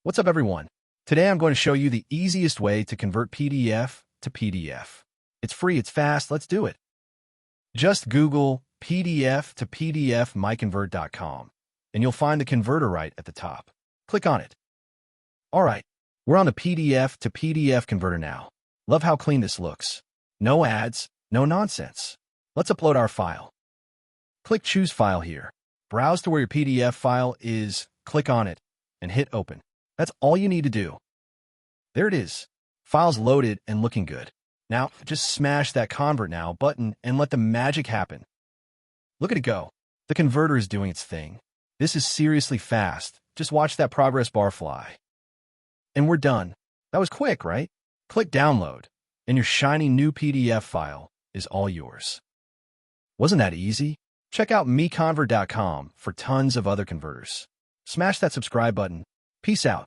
What's up, everyone? Today I'm going to show you the easiest way to convert PDF to PDF. It's free, it's fast, let's do it. Just Google PDF to PDF MiConvert.com and you'll find the converter right at the top. Click on it. Alright, we're on the PDF to PDF converter now. Love how clean this looks. No ads, no nonsense. Let's upload our file. Click Choose File here. Browse to where your PDF file is, click on it, and hit Open. That's all you need to do. There it is. File's loaded and looking good. Now, just smash that Convert Now button and let the magic happen. Look at it go. The converter is doing its thing. This is seriously fast. Just watch that progress bar fly. And we're done. That was quick, right? Click Download, and your shiny new PDF file is all yours. Wasn't that easy? Check out MiConvert.com for tons of other converters. Smash that subscribe button. Peace out.